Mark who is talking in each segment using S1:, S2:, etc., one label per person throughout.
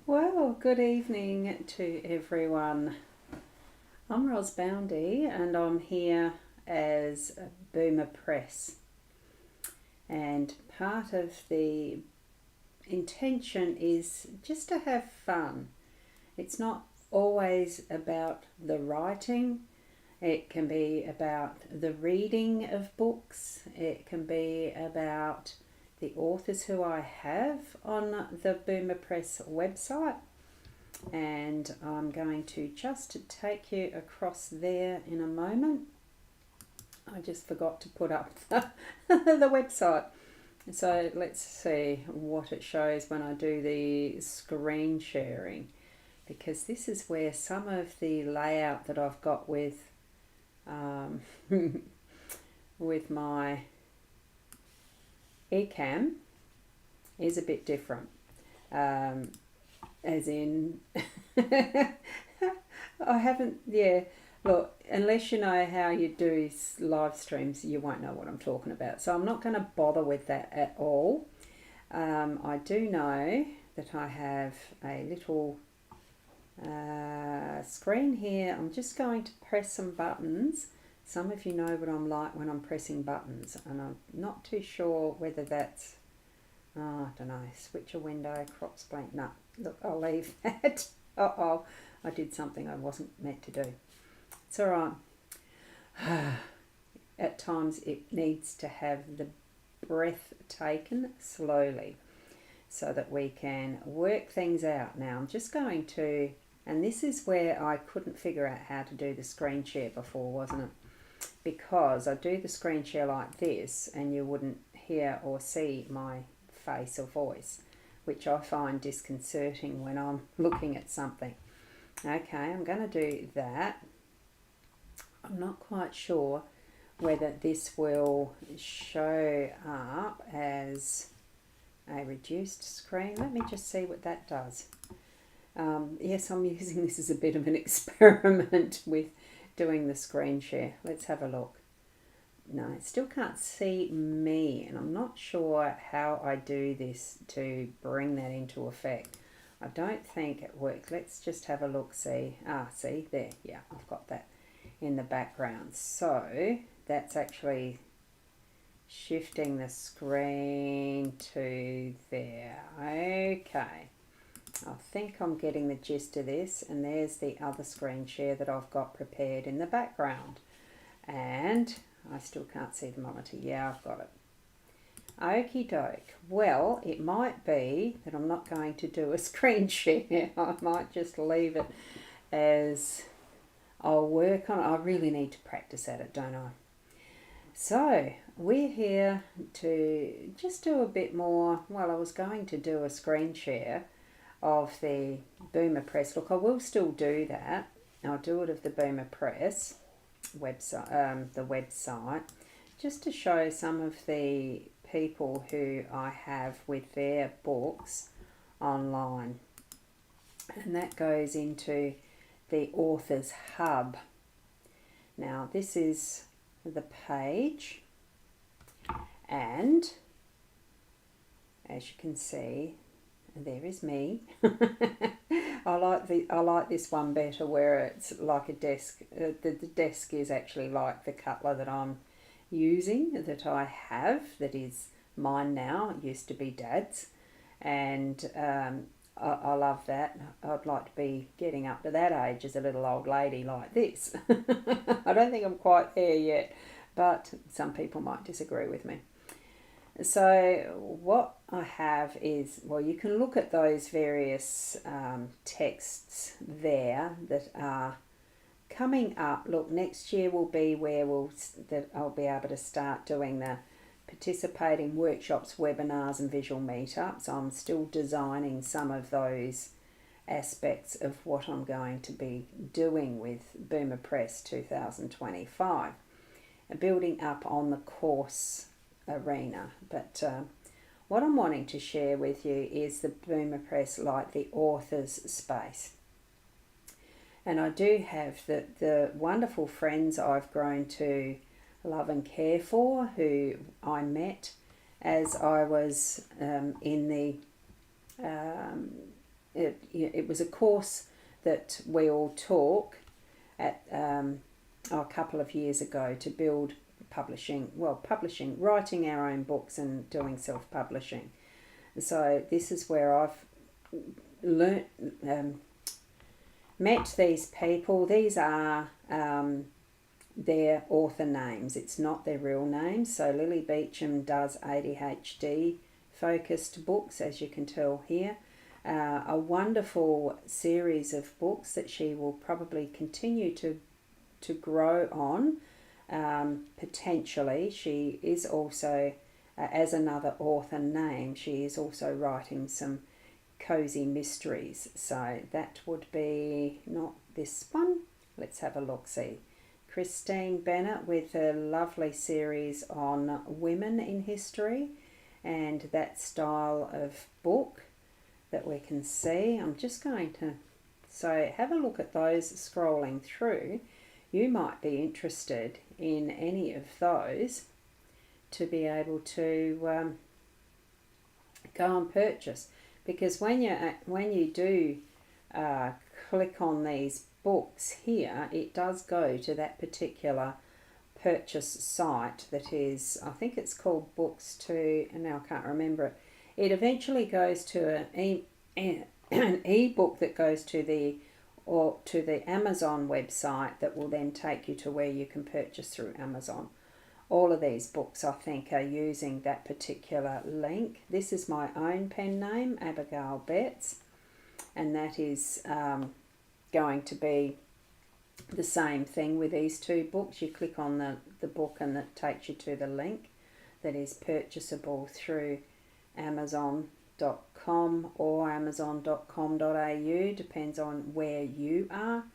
S1: Well, good evening to everyone. I'm Ros Boundy and I'm here as a Boomer Press. And part of the intention is just to have fun. It's not always about the writing, it can be about the reading of books, it can be about the authors who I have on the Boomer Press website, and I'm going to just take you across there in a moment. I just forgot to put up the website. So let's see what it shows when I do the screen sharing, because this is where some of the layout that I've got um, with my eCam is a bit different. Um, as in, I haven't, yeah, look, unless you know how you do live streams, you won't know what I'm talking about. So I'm not going to bother with that at all. I do know that I have a little screen here. I'm just going to press some buttons. Some of you know what I'm like when I'm pressing buttons, and I'm not too sure whether that's, I don't know, switch a window, crops blank. No, look, I'll leave that. Uh-oh, I did something I wasn't meant to do. It's all right. At times it needs to have the breath taken slowly so that we can work things out. Now I'm just going to, and this is where I couldn't figure out how to do the screen share before, wasn't it? Because I do the screen share like this and you wouldn't hear or see my face or voice, which I find disconcerting when I'm looking at something. Okay, I'm going to do that. I'm not quite sure whether this will show up as a reduced screen. Let me just see what that does. Yes, I'm using this as a bit of an experiment with doing the screen share. Let's have a look. No, I still can't see me, and I'm not sure how I do this to bring that into effect. I don't think it works. Let's just have a look, see. See, there, yeah, I've got that in the background. So that's actually shifting the screen to there. Okay, I think I'm getting the gist of this, and there's the other screen share that I've got prepared in the background. And I still can't see the monitor. Yeah, I've got it. Okie doke. Well, it might be that I'm not going to do a screen share. I might just leave it as I'll work on it. I really need to practice at it, don't I? So, we're here to just do a bit more. Well, I was going to do a screen share of the Boomer Press. Look, I will still do that. I'll do it of the Boomer Press website, just to show some of the people who I have with their books online, and that goes into the Authors Hub. Now this is the page, and as you can see, there is me. I like this one better, where it's like a desk. The desk is actually like the cutler that I'm using, that I have, that is mine now. It used to be Dad's, and I love that. I'd like to be getting up to that age as a little old lady like this. I don't think I'm quite there yet, but some people might disagree with me. So what I have is, well, you can look at those various texts there that are coming up. Look, next year will be where I'll be able to start doing the participating workshops, webinars and visual meetups. I'm still designing some of those aspects of what I'm going to be doing with Boomer Press 2025, building up on the course arena. But what I'm wanting to share with you is the Boomer Press, like the author's space. And I do have the wonderful friends I've grown to love and care for, who I met as I was in the it was a course that we all took at a couple of years ago to build publishing, writing our own books and doing self-publishing. So this is where I've learnt, met these people. These are their author names. It's not their real names. So Lily Beecham does ADHD focused books, as you can tell here. A wonderful series of books that she will probably continue to grow on. Potentially, she is also, as another author name, she is also writing some cozy mysteries. So that would be not this one. Let's have a look. See, Christine Bennett with a lovely series on women in history and that style of book that we can see. I'm just going to, so have a look at those scrolling through. You might be interested in any of those to be able to go and purchase, because when you do click on these books here, it does go to that particular purchase site that is, I think it's called Books to, and now I can't remember it. It eventually goes to an e-book that goes to the Amazon website that will then take you to where you can purchase through Amazon. All of these books, I think, are using that particular link. This is my own pen name, Abigail Betts, and that is going to be the same thing with these two books. You click on the book and that takes you to the link that is purchasable through Amazon.com or Amazon.com.au, depends on where you are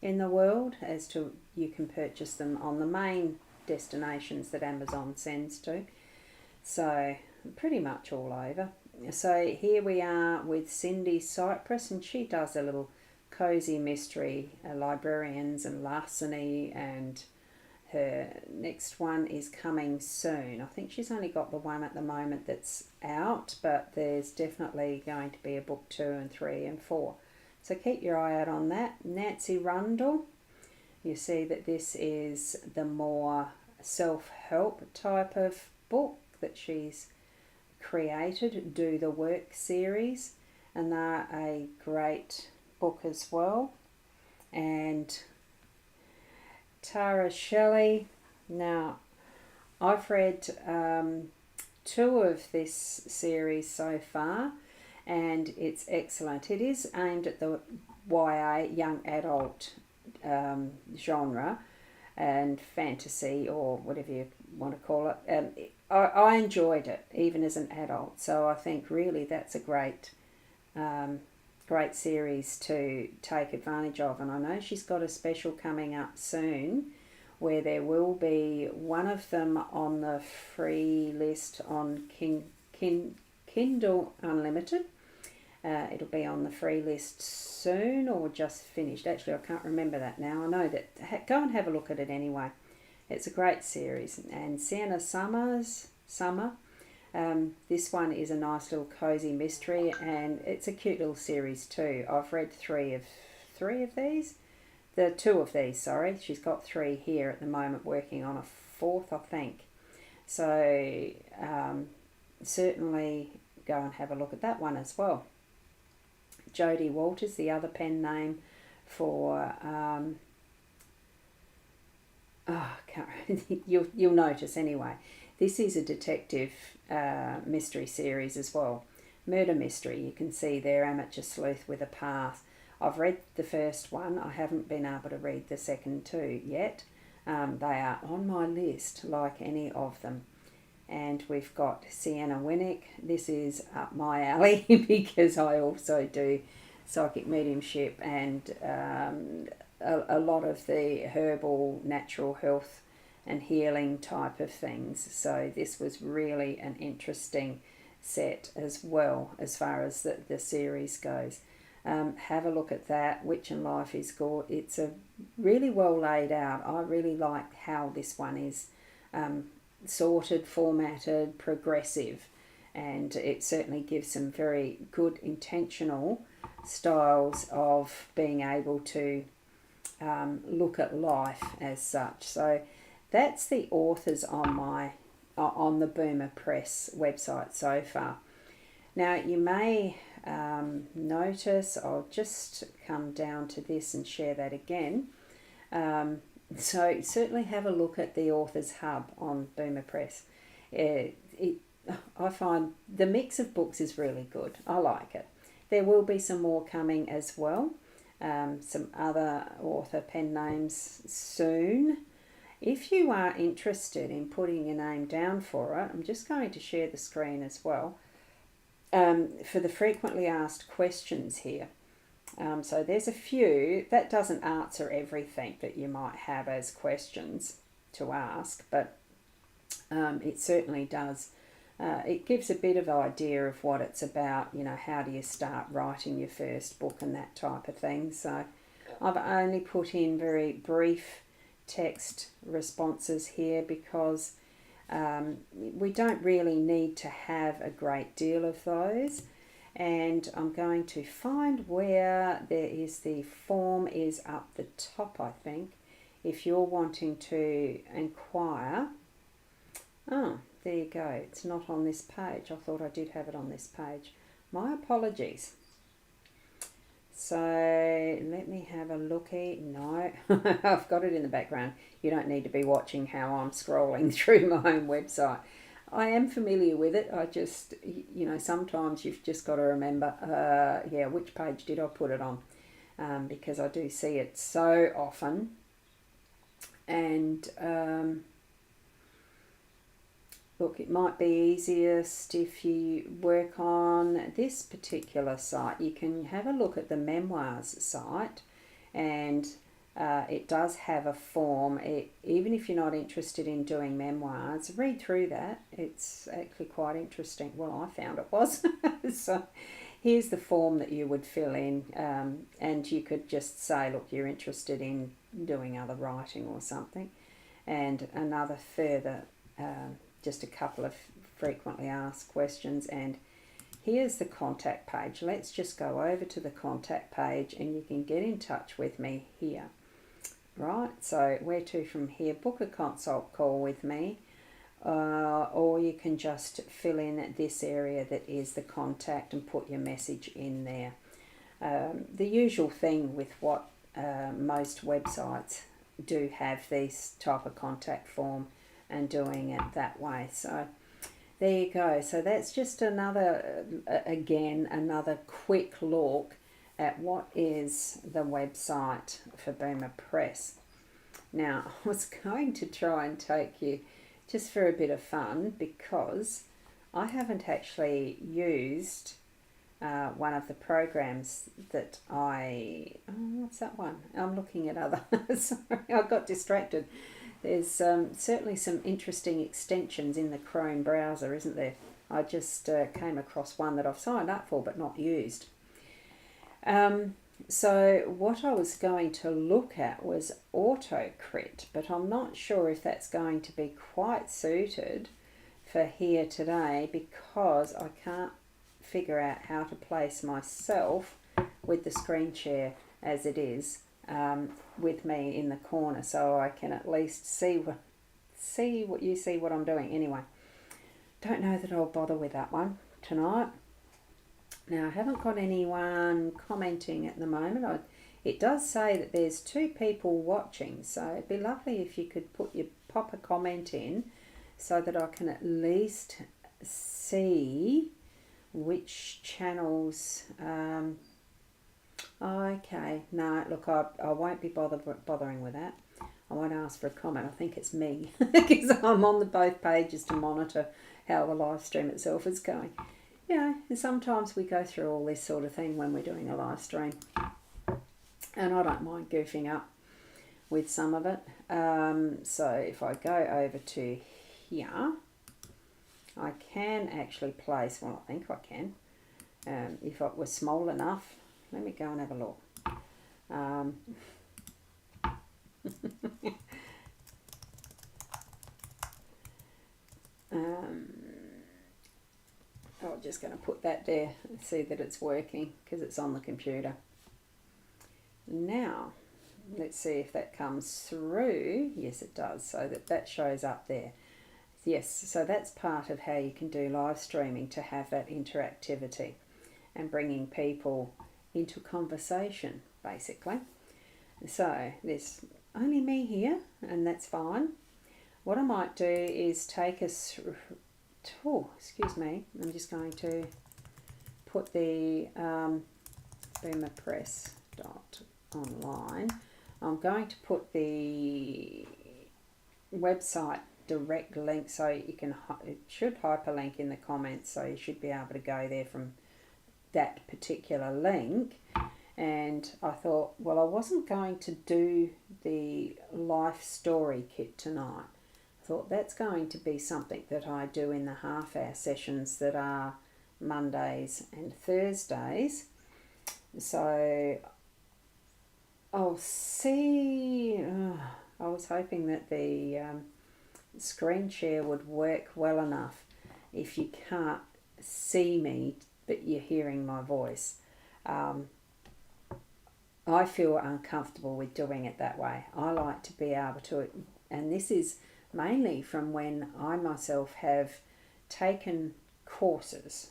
S1: in the world, as to you can purchase them on the main destinations that Amazon sends to. So pretty much all over. So here we are with Cindy Cypress, and she does a little cozy mystery, librarians and larceny, and her next one is coming soon. I think she's only got the one at the moment that's out, but there's definitely going to be a book 2 and 3 and 4. So keep your eye out on that. Nancy Rundle, you see that this is the more self-help type of book that she's created, Do the Work series, and they're a great book as well. And Tara Shelley, now I've read 2 of this series so far, and it's excellent. It is aimed at the YA, young adult genre and fantasy, or whatever you want to call it. I enjoyed it even as an adult, so I think really that's a great series to take advantage of. And I know she's got a special coming up soon where there will be one of them on the free list on Kindle Unlimited. It'll be on the free list soon, or just finished. Actually, I can't remember that now. I know that. Go and have a look at it anyway. It's a great series. And Sienna Summer. This one is a nice little cozy mystery, and it's a cute little series too. I've read three of these. The 2 of these, sorry. She's got 3 here at the moment, working on a 4th, I think. So certainly go and have a look at that one as well. Jodie Walters, the other pen name for you'll notice anyway. This is a detective mystery series as well. Murder mystery. You can see there, Amateur Sleuth with a Path. I've read the first one. I haven't been able to read the second 2 yet. They are on my list, like any of them. And we've got Sienna Winnick. This is up my alley because I also do psychic mediumship and a lot of the herbal, natural health and healing type of things. So this was really an interesting set as well as far as the series goes. Have a look at that. Witch and Life is good. It's a really well laid out. I really like how this one is sorted, formatted, progressive, and it certainly gives some very good intentional styles of being able to look at life as such. So that's the authors on the Boomer Press website so far. Now you may notice, I'll just come down to this and share that again. So certainly have a look at the Authors Hub on Boomer Press. I find the mix of books is really good. I like it. There will be some more coming as well. Some other author pen names soon. If you are interested in putting your name down for it, I'm just going to share the screen as well. For the frequently asked questions here. So there's a few. That doesn't answer everything that you might have as questions to ask, but it certainly does. It gives a bit of idea of what it's about, how do you start writing your first book and that type of thing. So I've only put in very brief text responses here because we don't really need to have a great deal of those. And I'm going to find where there is the form is up the top, I think, if you're wanting to inquire. Oh, there you go. It's not on this page. I thought I did have it on this page. My apologies. So let me have a looky. No, I've got it in the background. You don't need to be watching how I'm scrolling through my own website. I am familiar with it. I just, sometimes you've just got to remember, which page did I put it on? Because I do see it so often. And look, it might be easiest if you work on this particular site. You can have a look at the Memoirs site, and it does have a form. Even if you're not interested in doing memoirs, read through that. It's actually quite interesting. Well, I found it was. So here's the form that you would fill in, and you could just say, look, you're interested in doing other writing or something. And another further, just a couple of frequently asked questions. And here's the contact page. Let's just go over to the contact page and you can get in touch with me here. Right, so where to from here? Book a consult call with me, or you can just fill in this area that is the contact and put your message in there. The usual thing with what most websites do have this type of contact form and doing it that way. So there you go. So that's just another quick look at what is the website for Boomer Press. Now, I was going to try and take you just for a bit of fun because I haven't actually used one of the programs that what's that one? I'm looking at other. Sorry, I got distracted. There's certainly some interesting extensions in the Chrome browser, isn't there? I just came across one that I've signed up for but not used. So what I was going to look at was AutoCrit, but I'm not sure if that's going to be quite suited for here today because I can't figure out how to place myself with the screen share as it is with me in the corner, so I can at least see what I'm doing. Anyway, don't know that I'll bother with that one tonight. Now, I haven't got anyone commenting at the moment. It does say that there's 2 people watching, so it'd be lovely if you could pop a comment in so that I can at least see which channels. Okay, no, look, I won't be bothering with that. I won't ask for a comment. I think it's me because I'm on both pages to monitor how the live stream itself is going. And sometimes we go through all this sort of thing when we're doing a live stream. And I don't mind goofing up with some of it. So if I go over to here, I can actually place, well, I think I can, if it was small enough. Let me go and have a look. I'm just going to put that there and see that it's working because it's on the computer. Now, let's see if that comes through. Yes, it does. So that shows up there. Yes, so that's part of how you can do live streaming, to have that interactivity and bringing people into conversation, basically. So there's only me here, and that's fine. What I might do is take us... Oh, excuse me. I'm just going to put the boomerpress.online. I'm going to put the website direct link, so you can, it should hyperlink in the comments, so you should be able to go there from that particular link. And I thought, well, I wasn't going to do the life story kit tonight. I thought that's going to be something that I do in the half-hour sessions that are Mondays and Thursdays. So I'll see. I was hoping that the screen share would work well enough if you can't see me but you're hearing my voice. I feel uncomfortable with doing it that way. I like to be able to, and this is mainly from when I myself have taken courses,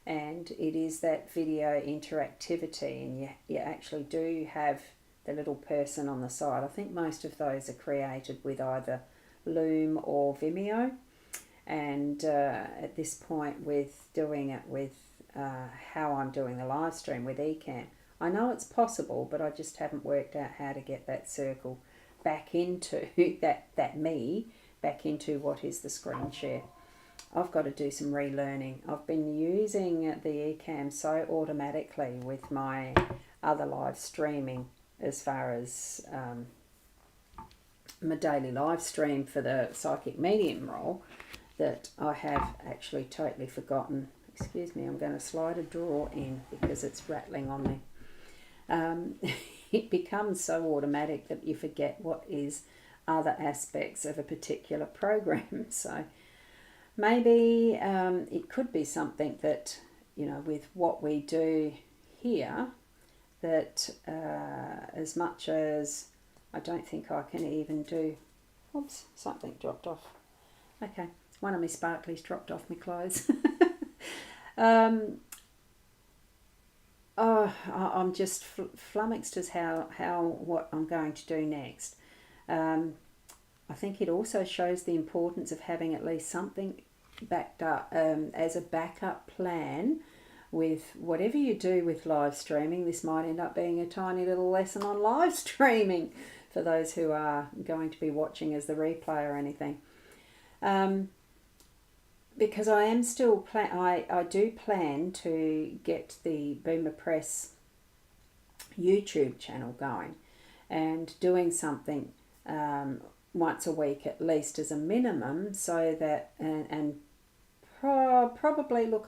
S1: and it is that video interactivity, and you actually do have the little person on the side. I think most of those are created with either Loom or Vimeo, and at this point with doing it with how I'm doing the live stream with Ecamm, I know it's possible, but I just haven't worked out how to get that circle back into that me back into what is the screen share. I've got to do some relearning. I've been using the Ecamm so automatically with my other live streaming, as far as my daily live stream for the psychic medium role, that I have actually totally forgotten. Excuse me, I'm going to slide a drawer in because it's rattling on me. It becomes so automatic that you forget what is other aspects of a particular program. So maybe it could be something that, you know, with what we do here, that as much as I don't think I can even do... Oops, something dropped off. Okay, one of my sparklies dropped off my clothes. I'm just flummoxed as how what I'm going to do next. I think it also shows the importance of having at least something backed up as a backup plan with whatever you do with live streaming. This might end up being a tiny little lesson on live streaming for those who are going to be watching as the replay or anything. Because I am still I do plan to get the Boomer Press YouTube channel going, and doing something once a week at least as a minimum, so that and probably look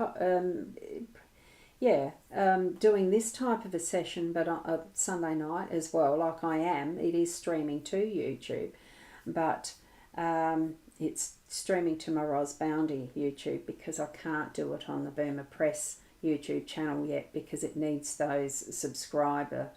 S1: doing this type of a session, but on Sunday night as well, like I am. It is streaming to YouTube, but it's streaming to my Ros Bounty YouTube, because I can't do it on the Boomer Press YouTube channel yet, because it needs those subscriber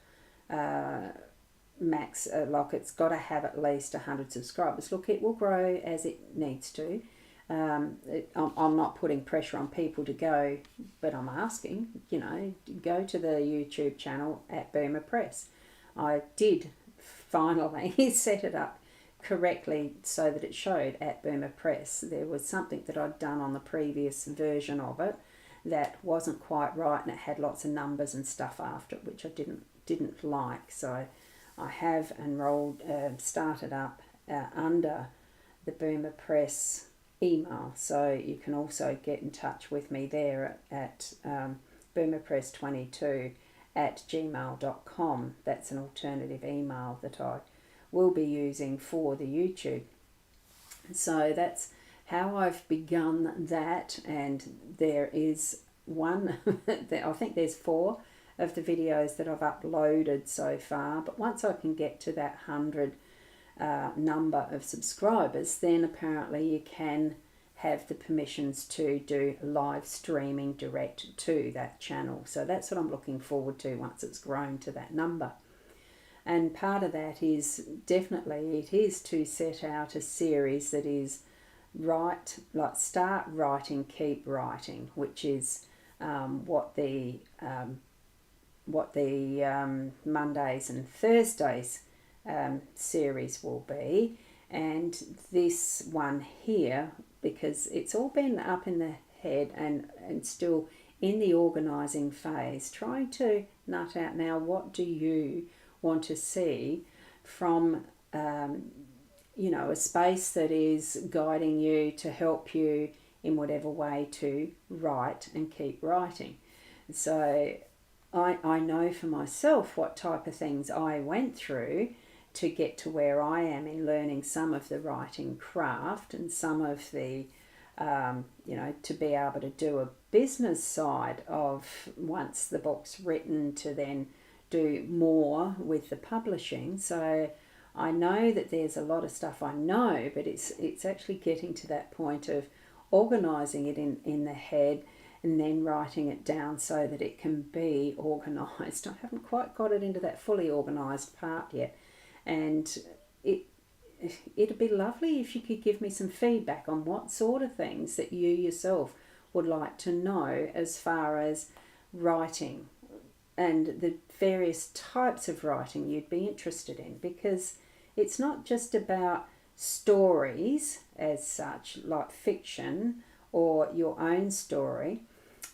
S1: max, like it's got to have at least 100 subscribers. Look, it will grow as it needs to. I'm not putting pressure on people to go, but I'm asking, you know, go to the YouTube channel at Boomer Press. I did finally set it up correctly so that it showed at Boomer Press. There was something that I'd done on the previous version of it that wasn't quite right, and it had lots of numbers and stuff after it, which I didn't like. So I have started up under the Boomer Press email, so you can also get in touch with me there at boomerpress22@gmail.com. That's an alternative email that I will be using for the YouTube. So that's how I've begun that, and there is one, I think there's 4 of the videos that I've uploaded so far, but once I can get to that 100 number of subscribers, then apparently you can have the permissions to do live streaming direct to that channel. So that's what I'm looking forward to once it's grown to that number. And part of that is definitely, it is to set out a series that is start writing, keep writing, which is what the Mondays and Thursdays series will be. And this one here, because it's all been up in the head and still in the organising phase, trying to nut out now, what do you want to see from a space that is guiding you to help you in whatever way to write and keep writing. So I know for myself what type of things I went through to get to where I am in learning some of the writing craft and some of the, to be able to do a business side of once the book's written to then do more with the publishing. So I know that there's a lot of stuff I know, but it's actually getting to that point of organising it in the head and then writing it down so that it can be organised. I haven't quite got it into that fully organised part yet. And it'd be lovely if you could give me some feedback on what sort of things that you yourself would like to know as far as writing and the various types of writing you'd be interested in, because it's not just about stories as such, like fiction or your own story.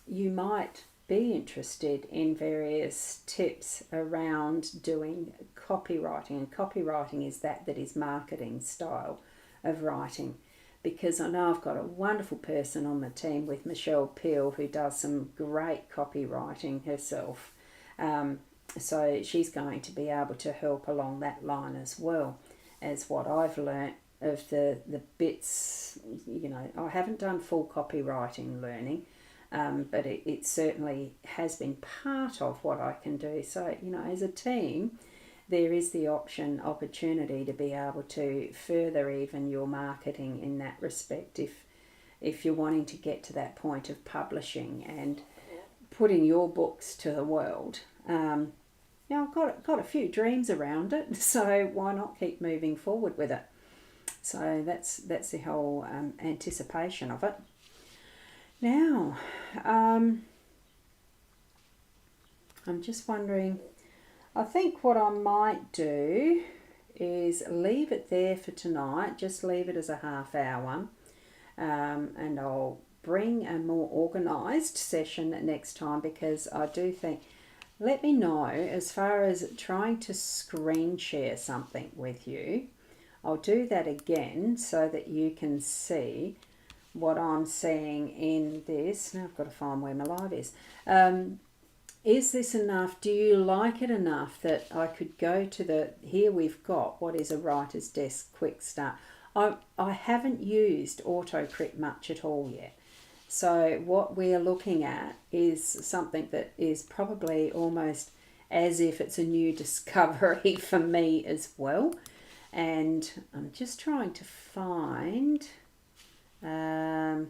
S1: You might be interested in various tips around doing copywriting, and copywriting is that is marketing style of writing, because I know I've got a wonderful person on the team with Michelle Peel who does some great copywriting herself, so she's going to be able to help along that line as well as what I've learnt of the bits. I haven't done full copywriting learning, but it certainly has been part of what I can do. So, as a team, there is the opportunity to be able to further even your marketing in that respect if you're wanting to get to that point of publishing and putting your books to the world. I've got a few dreams around it, so why not keep moving forward with it? So that's the whole anticipation of it. Now, I'm just wondering, I think what I might do is leave it there for tonight, just leave it as a half-hour, and I'll bring a more organised session next time, because I do think, let me know as far as trying to screen share something with you. I'll do that again so that you can see what I'm seeing in this. Now I've got to find where my live is. Is this enough? Do you like it enough that I could go to here we've got what is a writer's desk quick start. I haven't used AutoCrit much at all yet. So what we're looking at is something that is probably almost as if it's a new discovery for me as well. And I'm just trying to find... no,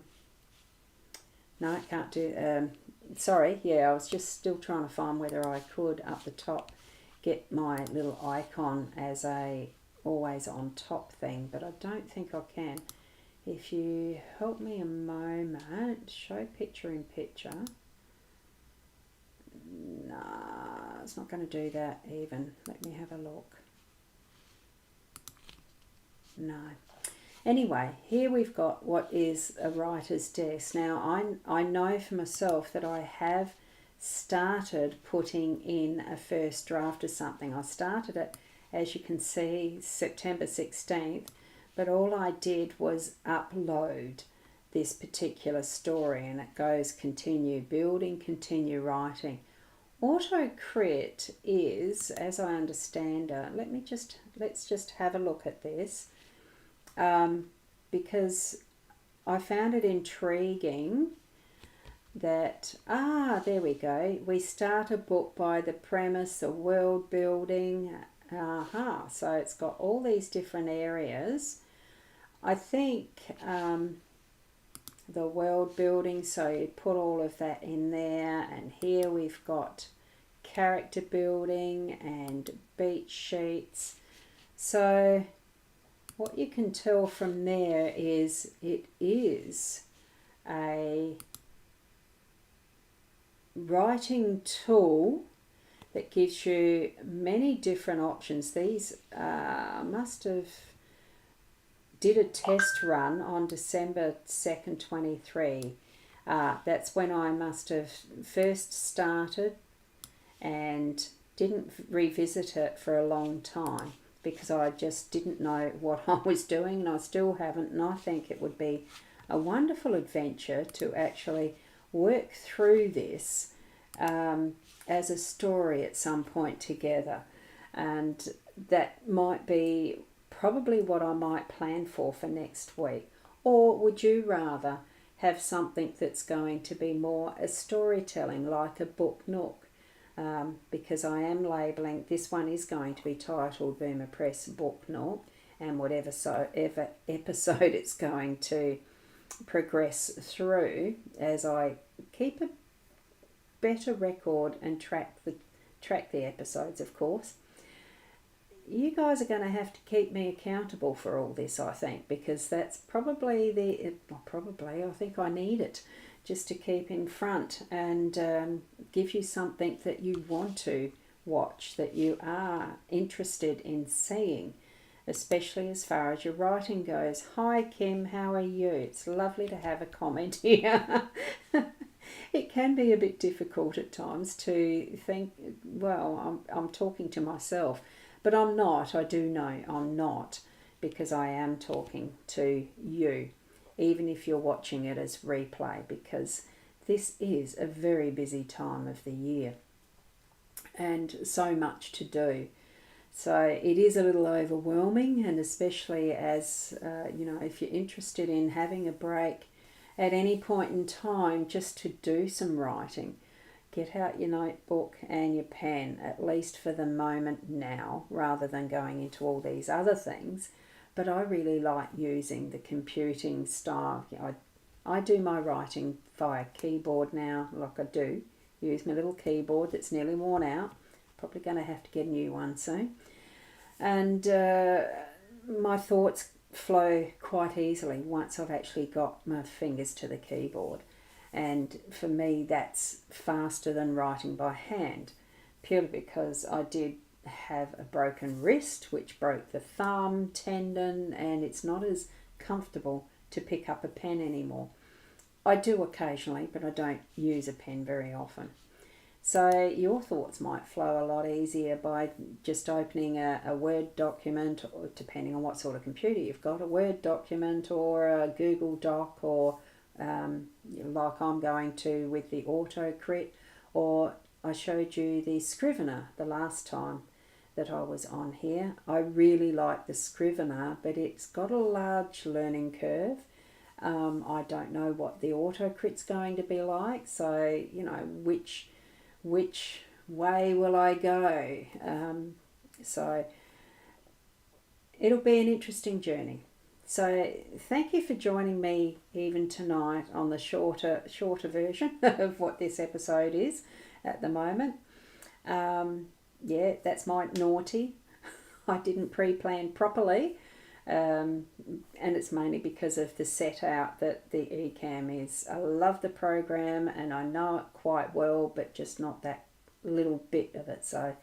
S1: I can't do... sorry, yeah, I was just still trying to find whether I could, up the top, get my little icon as a always on top thing, but I don't think I can. If you help me a moment, show picture in picture. Nah, it's not going to do that even. Let me have a look. No. Anyway, here we've got what is a writer's desk. Now, I know for myself that I have started putting in a first draft of something. I started it, as you can see, September 16th, but all I did was upload this particular story, and it goes continue building, continue writing. AutoCrit is, as I understand it, let's just have a look at this. Because I found it intriguing that, there we go. We start a book by the premise, the world building. So it's got all these different areas. I think the world building, so you put all of that in there. And here we've got character building and beat sheets. So what you can tell from there is it is a writing tool that gives you many different options. These must have did a test run on December 2nd, 23. That's when I must have first started and didn't revisit it for a long time because I just didn't know what I was doing, and I still haven't. And I think it would be a wonderful adventure to actually work through this as a story at some point together. And that might be probably what I might plan for next week. Or would you rather have something that's going to be more a storytelling, like a book Nook? Because I am labelling, this one is going to be titled Boomer Press Book Nook, and whatever episode it's going to progress through as I keep a better record and track the episodes, of course. You guys are going to have to keep me accountable for all this, I think, because that's probably I think I need it just to keep in front and give you something that you want to watch, that you are interested in seeing, especially as far as your writing goes. Hi Kim, how are you? It's lovely to have a comment here. It can be a bit difficult at times to think, well, I'm talking to myself, but I'm not. I do know I'm not, because I am talking to you, even if you're watching it as replay, because this is a very busy time of the year and so much to do. So it is a little overwhelming, and especially as, if you're interested in having a break at any point in time just to do some writing, get out your notebook and your pen, at least for the moment now, rather than going into all these other things. But I really like using the computing style. I do my writing via keyboard now, like I do. Use my little keyboard that's nearly worn out. Probably going to have to get a new one soon. And my thoughts flow quite easily once I've actually got my fingers to the keyboard. And for me, that's faster than writing by hand, purely because I did have a broken wrist, which broke the thumb tendon, and it's not as comfortable to pick up a pen anymore. I do occasionally, but I don't use a pen very often. So your thoughts might flow a lot easier by just opening a Word document, or depending on what sort of computer you've got, a Word document or a Google Doc, or like I'm going to with the AutoCrit, or I showed you the Scrivener the last time that I was on here. I really like the Scrivener, but it's got a large learning curve. I don't know what the AutoCrit's going to be like, so which way will I go? So it'll be an interesting journey. So thank you for joining me even tonight on the shorter version of what this episode is at the moment. That's my naughty. I didn't pre-plan properly, and it's mainly because of the set out that the eCam is. I love the program and I know it quite well, but just not that little bit of it. So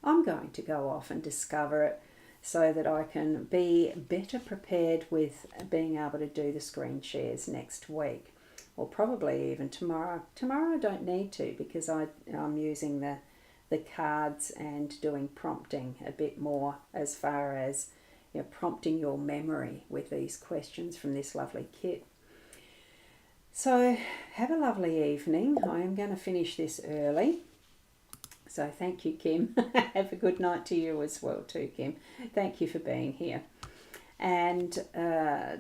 S1: I'm going to go off and discover it, so that I can be better prepared with being able to do the screen shares next week, or probably even tomorrow. Tomorrow I don't need to, because I'm using the cards and doing prompting a bit more, as far as prompting your memory with these questions from this lovely kit. So have a lovely evening. I am going to finish this early. So thank you, Kim. Have a good night to you as well too, Kim. Thank you for being here. And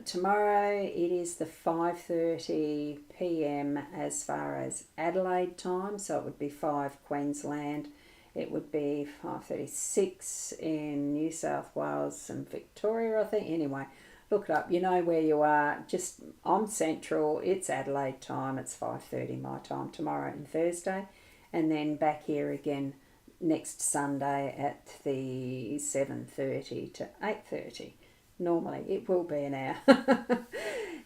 S1: tomorrow it is the 5:30 p.m. as far as Adelaide time, so it would be 5 Queensland. It would be 5:36 in New South Wales and Victoria, I think. Anyway, look it up. You know where you are. Just I'm Central. It's Adelaide time. It's 5:30 my time tomorrow and Thursday, and then back here again next Sunday at the 7:30 to 8:30. Normally it will be an hour.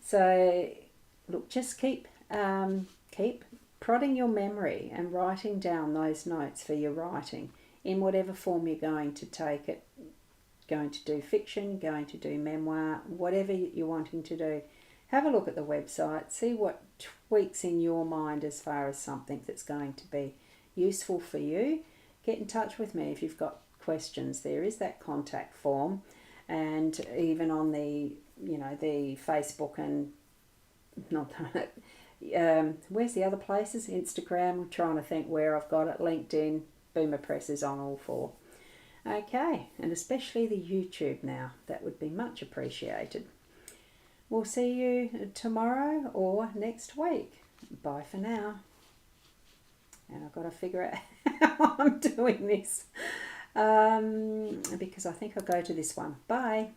S1: So look, just keep prodding your memory and writing down those notes for your writing in whatever form you're going to take it. Going to do fiction, going to do memoir, whatever you're wanting to do. Have a look at the website, see what tweaks in your mind as far as something that's going to be useful for you. Get in touch with me if you've got questions. There is that contact form, and even on the the Facebook and not where's the other places? Instagram. I'm trying to think where I've got it. LinkedIn, Boomer Press is on all four. Okay, and especially the YouTube now. That would be much appreciated. We'll see you tomorrow or next week. Bye for now. And I've got to figure out how I'm doing this because I think I'll go to this one. Bye.